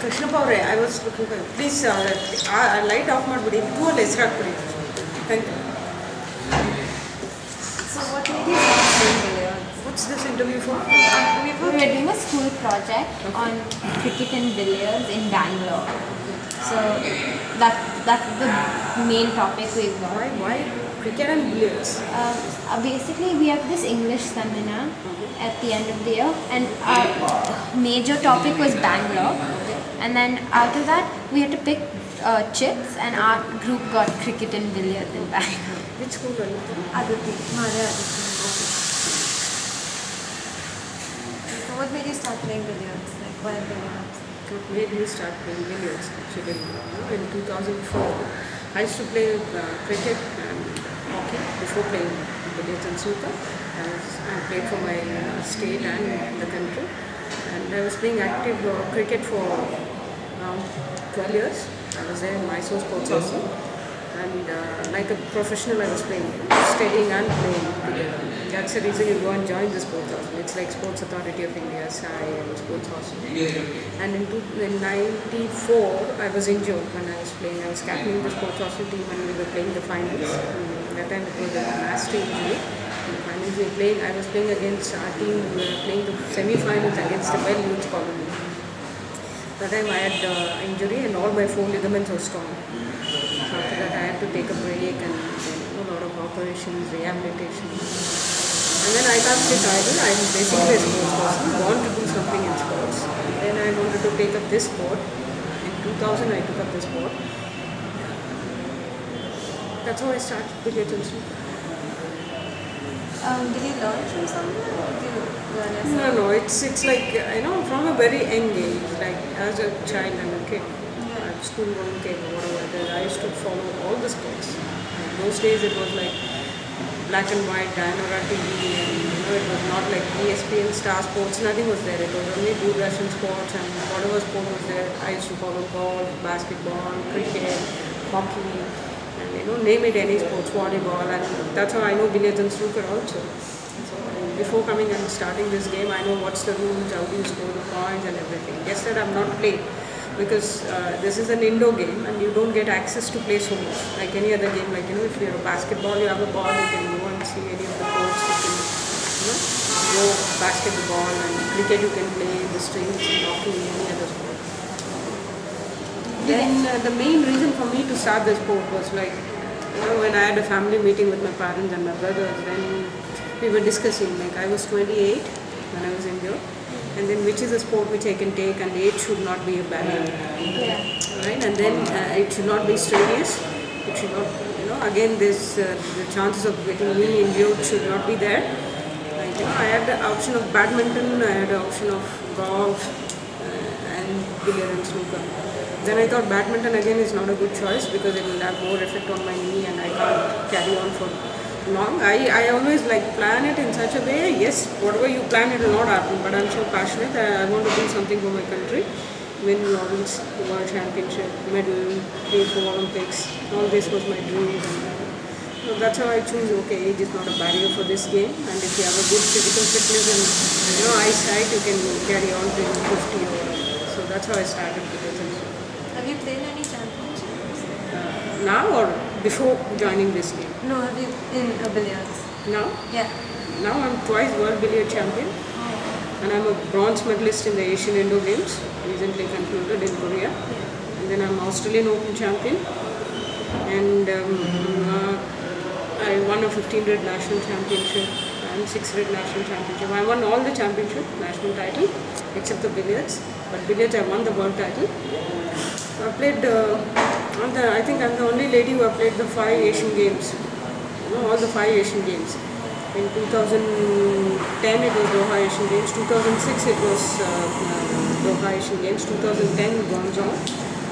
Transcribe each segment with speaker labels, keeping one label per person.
Speaker 1: Krishna Paure, I was looking for. Please, light off ಮಾಡ್ಬಿಡಿ two ಅಲ್ಲಿ ಹೆಸರು ಹಾಕ್ಬಿಡಿ. Thank you.
Speaker 2: So what made you start playing billiards?
Speaker 1: What's this interview for?
Speaker 2: We were doing a school project on cricket and billiards in Bangalore. So that's the main topic we got.
Speaker 1: Why cricket and billiards?
Speaker 2: Basically, we have this English seminar at the end of the year, and our major topic was Bangalore. And then after that, we had to pick chips, and our group got cricket and billiards in Bangalore.
Speaker 1: Which school are you from?
Speaker 2: Aditi, Mara Aditi.
Speaker 3: So what made you start playing billiards? Like why billiards?
Speaker 1: What made me start playing billiards actually? In 2004, I used to play cricket and hockey before playing billiards and snooker. I played for my state and the country, and I was playing active cricket for 12 years. I was there in Mysore Sports also, and like a professional I was playing, studying and playing together. That's the reason you go and join the sports house. It's like Sports Authority of India, SAI and Sports House. And in 94, I was injured when I was playing. I was captaining the Sports House team and we were playing the finals. That time it was a nasty injury. In the finals I was playing against our team. We were playing the semi-finals against the Bell Youth Colony. That time I had injury and all my 4 ligaments were torn. After that I had to take a break and a lot of operations, rehabilitation. And then I can't sit idle. I'm basically a sports person, want to do something in sports. Then I wanted to take up this sport. In 2000 I took up this sport. That's how I started billiards and snooker.
Speaker 3: Did you learn from somewhere or did you learn yourself?
Speaker 1: No, it's like, from a very young age, like as a child and a kid, school going kid, whatever, I used to follow all the sports. Those days it was like black and white, Dianora TV, and it was not like ESPN, Star Sports, nothing was there. It was only Doordarshan Sports, and whatever sport was there, I used to follow golf, basketball, cricket, hockey, and name it any sports, volleyball, and that's how I know billiards and snooker also. So before coming and starting this game, I know what's the rules, how do you score the points and everything. Yes, that I'm not playing because this is an indoor game and you don't get access to play so much like any other game. Like if you're a basketball, you have a ball, you can go and see any of the courts, you can go basketball, and cricket you can play in the streets, and hockey, any other sport. Then the main reason for me to start this sport was like when I had a family meeting with my parents and my brothers, then we were discussing, like I was 28 when I was injured, and then which is a sport which I can take, and age should not be a barrier. Right? And then it should not be strenuous. It should not, again this the chances of getting me injured should not be there. Like, I had the option of badminton, I had the option of golf and billiard and snooker. Then I thought badminton again is not a good choice because it will have more effect on my knee and I can't carry on for long. I always plan it in such a way, yes, whatever you plan it will not happen, but I'm so passionate that I want to do something for my country, win Lawrence World Championship, medal, play for Olympics. All this was my dream. So that's how I choose, okay, age is not a barrier for this game, and if you have a good physical fitness and eyesight, you can carry on to 50 or so that's how I started with it.
Speaker 3: Have you played any championships?
Speaker 1: Now or before joining this game?
Speaker 3: No, have you in billiards?
Speaker 1: Now?
Speaker 3: Yeah.
Speaker 1: Now I'm twice world billiard champion, and I'm a bronze medalist in the Asian Indoor Games, recently concluded in Korea. And then I'm Australian Open champion, and I won a 1500 national championship and 600 national championship. I won all the championship, national title, except the billiards. But billiards I won the world title. I played, I think I'm the only lady who have played the 5 Asian Games. All the 5 Asian Games. In 2010 it was Doha Asian Games, 2006 it was Doha Asian Games, 2010 Guangzhou,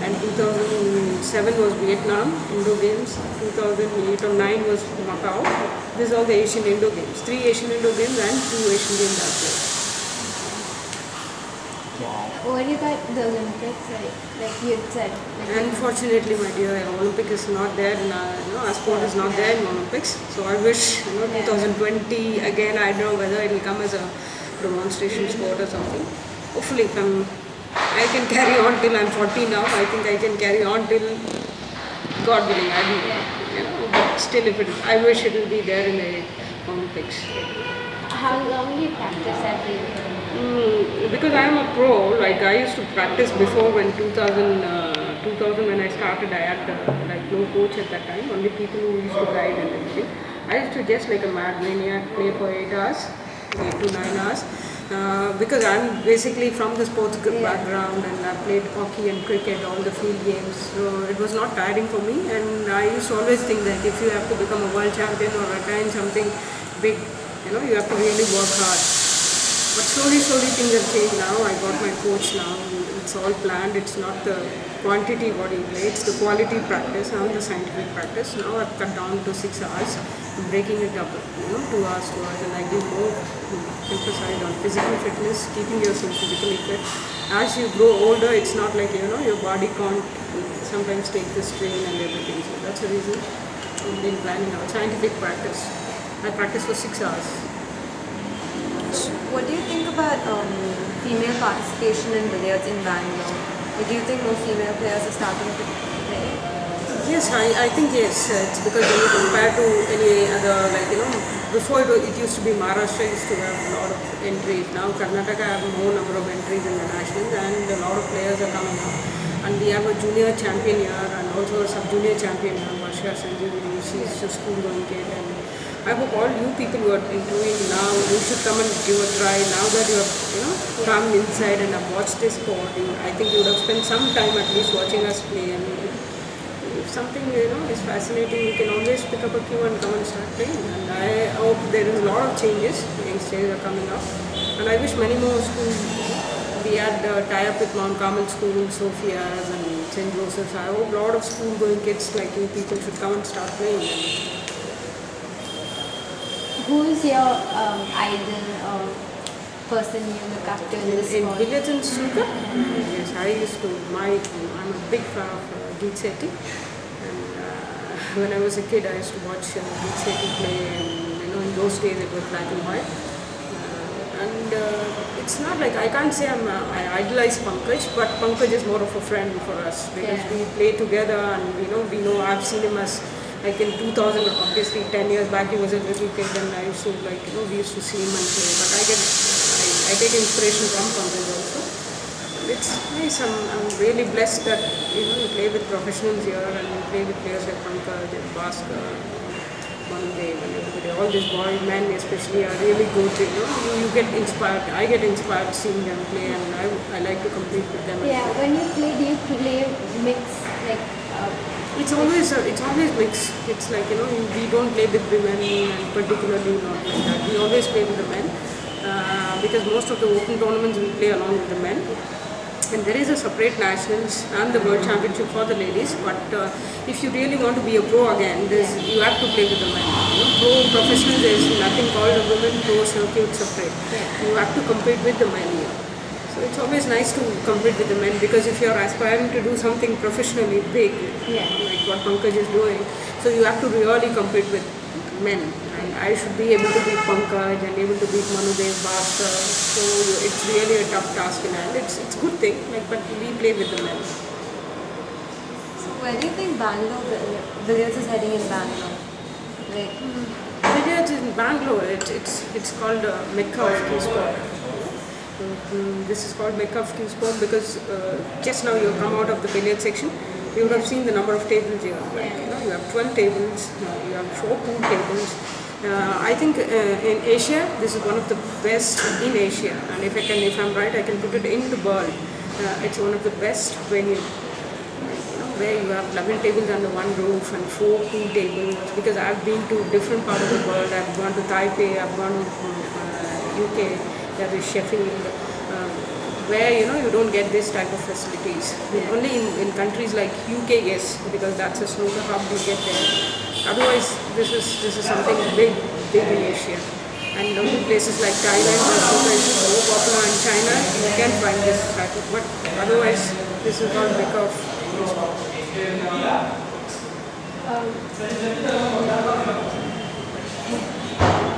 Speaker 1: and 2007 was Vietnam Indo Games, 2008 or 9 was Macau. These are all the Asian Indo Games, 3 Asian Indo Games and 2 Asian Games I played.
Speaker 2: What do you got the Olympics, like you had said?
Speaker 1: Unfortunately, my dear, Olympic is not there in our sport is not there in Olympics. So I wish 2020 again. I don't know whether it will come as a demonstration sport or something. Hopefully, if I'm I can carry on till I'm 40 now. I think I can carry on till God willing. I don't know. You know, but still, if it, I wish it will be there in the Olympics.
Speaker 2: How long do you practice every day?
Speaker 1: Because I am a pro, like I used to practice before when 2000 when I started, I had like no coach at that time, only people who used to guide and everything. I used to just like a mad maniac play for 8 hours, 8 to 9 hours. Because I'm basically from the sports background and I played hockey and cricket, all the field games, so it was not tiring for me. And I used to always think that if you have to become a world champion or attain something big, you know, you have to really work hard. But slowly things have changed now. I got my coach now. It's all planned. It's not the quantity what you play. It's the quality practice and the scientific practice. Now I've cut down to 6 hours. I'm breaking it up, 2 hours, and I give more emphasis on physical fitness, keeping yourself physically fit. As you grow older, it's not like, your body can't sometimes take the strain and everything. So that's the reason I've been planning out scientific practice. I practice for 6 hours.
Speaker 3: What do you think about female participation in billiards in Bangalore? Do you think more female players are starting to play?
Speaker 1: Yes, I think yes. It's because when you compare to any other, before it used to be Maharashtra used to have a lot of entries. Now Karnataka have more number of entries in the nationals and a lot of players are coming up. And we have a junior champion here and also a sub-junior champion here, Varsha Sanjeevani. She's a school-going kid. And I hope all you people who are doing now, you should come and give a try. Now that you have, come inside and have watched this sport, I think you would have spent some time at least watching us play. And if something, is fascinating, you can always pick up a cue and come and start playing. And I hope there is a lot of changes. Youngsters are coming up. And I wish many more schools, we had tie-up with Mount Carmel School, Sophia's and St. Joseph's. I hope a lot of school-going kids like you people should come and start playing.
Speaker 2: Who is your idol or person you look up to in this
Speaker 1: In
Speaker 2: sport?
Speaker 1: billiards and snooker? Yes, I used to. I'm a big fan of Jeet Sethi. And when I was a kid, I used to watch Jeet Sethi play. And in those days it was black and white. It's not like I can't say I idolize Pankaj, but Pankaj is more of a friend for us because we play together and we know I've seen him as. Like in 2000, obviously 10 years back, he was a little kid and I used to we used to see him and play. But I take inspiration from Pankaj also. It's nice. I'm really blessed that, you play with professionals here and you play with players like Pankaj and Bhaskar, Manudev and everybody. All these boys, men especially, are really good. You get inspired. I get inspired seeing them play and I like to compete with them.
Speaker 2: Yeah, when you play, do you play mix like?
Speaker 1: It's always mixed. It's like, we don't play with women and particularly not like that. We always play with the men because most of the open tournaments we play along with the men. And there is a separate nationals and the world championship for the ladies. But if you really want to be a pro again, you have to play with the men. Pro professional, there is nothing called a women pro circuit separate. You have to compete with the men here. So it's always nice to compete with the men because if you're aspiring to do something professionally big, like what Pankaj is doing, so you have to really compete with men. And I should be able to beat Pankaj and able to beat Manudev, Bhaskar. So it's really a tough task in hand. It's a good thing, but we play with the men.
Speaker 3: So where do you think Bangalore billiards is heading in Bangalore?
Speaker 1: Billiards in Bangalore, it's called Mecca of Q Sport. This is called Mecca of Q Sport because just now you come out of the billiard section, you would have seen the number of tables here. You have 12 tables, you have 4 pool tables. I think in Asia, this is one of the best in Asia. And if I'm right, I can put it in the world. It's one of the best venues. Where you have 11 tables under one roof and 4 pool tables. Because I've been to different parts of the world. I've gone to Taipei, I've gone to UK. There is Sheffield, where you don't get this type of facilities. Only in countries like UK, yes, because that's a snooker hub you get there. Otherwise, this is something big in Asia. And only places like Thailand, where snooker is so popular, in China, you can find this type of. But otherwise, this is called Mecca of sport.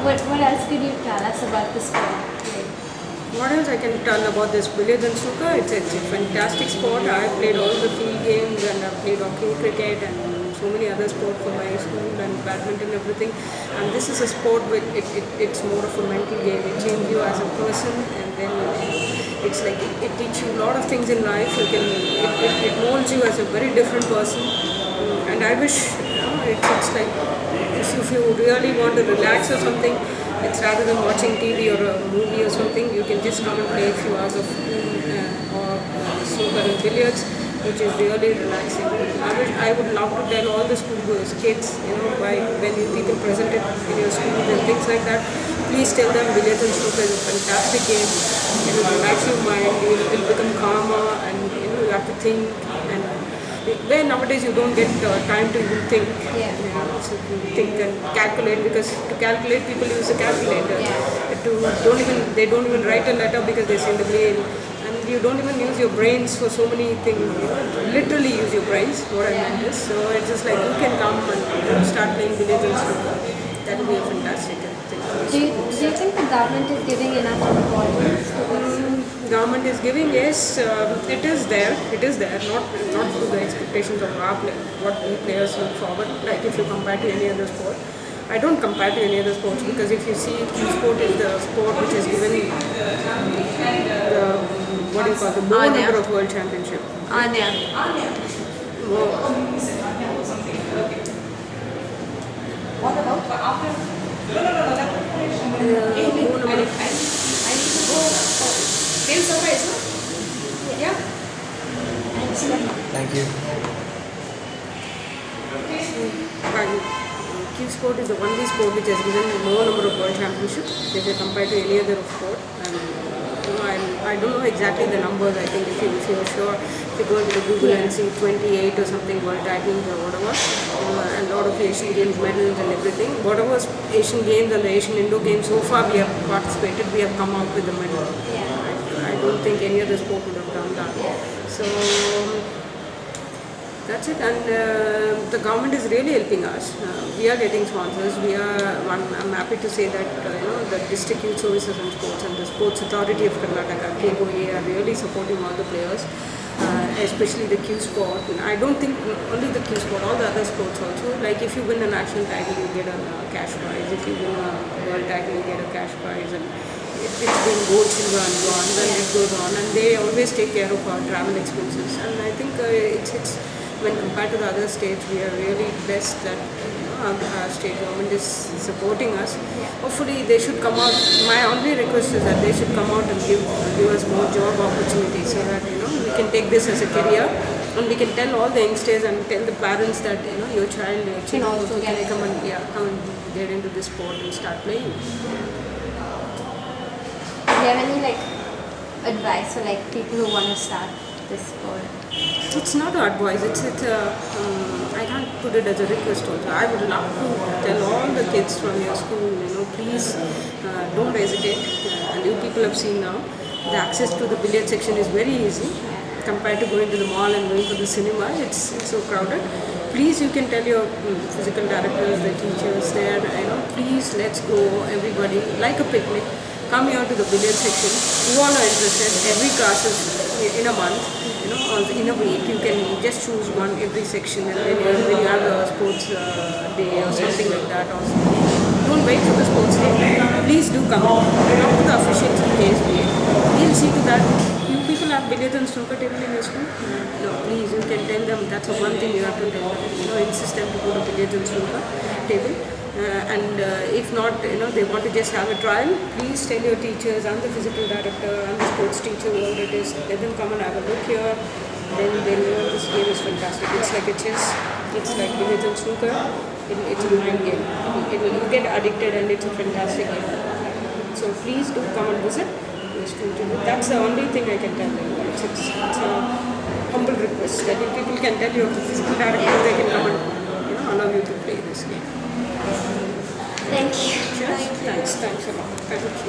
Speaker 2: What else could you tell us about the sport?
Speaker 1: What else I can tell about this billiards and snooker? It's a fantastic sport. I played all the field games and I played hockey, cricket, and so many other sports for my school and badminton, everything. And this is a sport with it's more of a mental game. It changes you as a person, and then it's like it teaches you a lot of things in life. It molds you as a very different person. And I wish it's like if you really want to relax or something, it's rather than watching TV or a movie or something, you can just come and play a few hours of snooker and billiards, which is really relaxing. I would love to tell all the schoolgoers, kids, when you people present it in your schools and things like that, please tell them billiards and snooker is a fantastic game. It will relax your mind, you will become calmer, and you have to think. And where nowadays you don't get time to even think.
Speaker 2: Yeah.
Speaker 1: So to think and calculate, because to calculate people use a calculator. They don't even write a letter because they send a mail, and you don't even use your brains for so many things. Literally use your brains. What I meant is, so it's just like you can come and start playing billiards and snooker. That will be a fantastic thing.
Speaker 2: Do you think the government is giving enough importance to this?
Speaker 1: Government is giving, yes, it is there, not to the expectations of what we players look forward, like if you compare to any other sport. I don't compare to any other sports, because if you see, team sport is the sport which is given the more
Speaker 3: Anya.
Speaker 1: number of world championship.
Speaker 3: Anya.
Speaker 1: More,
Speaker 2: What about?
Speaker 1: more number of
Speaker 4: Thank you.
Speaker 1: Team sport is the only sport which has given more number of world championships if you compare to any other sport. And I don't know exactly the numbers. I think if you're sure, if you go into Google and see 28 or something world titles or whatever, and a lot of Asian Games medals and everything. Whatever Asian Games and the Asian Indo Games so far we have participated, we have come out with a medal. I don't think any other sport would have done that. So that's it, and the government is really helping us. We are getting sponsors. I'm happy to say that the District Youth Services and Sports and the Sports Authority of Karnataka (KOA) are really supporting all the players, especially the Q sport. And I don't think only the Q sport, all the other sports also. Like if you win a national title, you get a cash prize. If you win a world title, you get a cash prize, and it's been gold, silver, and bronze, and it goes on. And they always take care of our travel expenses. And I think it's when compared to the other states, we are really blessed that our state government is supporting us. Hopefully, they should come out. My only request is that they should come out and give us more job opportunities, so that we can take this as a career, and we can tell all the youngsters and tell the parents that your child,
Speaker 2: Can also get
Speaker 1: come and get into this sport and start playing.
Speaker 2: Do you have any advice for people who want to start this sport?
Speaker 1: It's not advice. I can't put it as a request also. I would love to tell all the kids from your school, please don't hesitate. And you people have seen now, the access to the billiard section is very easy compared to going to the mall and going to the cinema. It's so crowded. Please, you can tell your physical directors, the teachers there, please let's go, everybody, like a picnic. Come here to the billiard section. You all are interested. Every class is in a month, or in a week. You can just choose one every section, and then when you have a sports day or something like that. Or don't wait for the sports day. Please do come. Talk to the officials in KSBA. We'll see to that. You people have billiards and snooker table in your school? No, please, you can tell them. That's the one thing you have to tell them. Insist them to go to billiards and snooker table. If not, they want to just have a trial, please tell your teachers and the physical director and the sports teacher whoever it is, let them come and have a look here. Then they know this game is fantastic. It's like a chess, it's like billiards and snooker. It's a mind game. You get addicted, and it's a fantastic game. So please do come and visit your school. That's the only thing I can tell them. It's a humble request that if people can tell your physical director, they can come and allow you to play this game.
Speaker 2: Thank you.
Speaker 1: Thanks a lot. Thank you.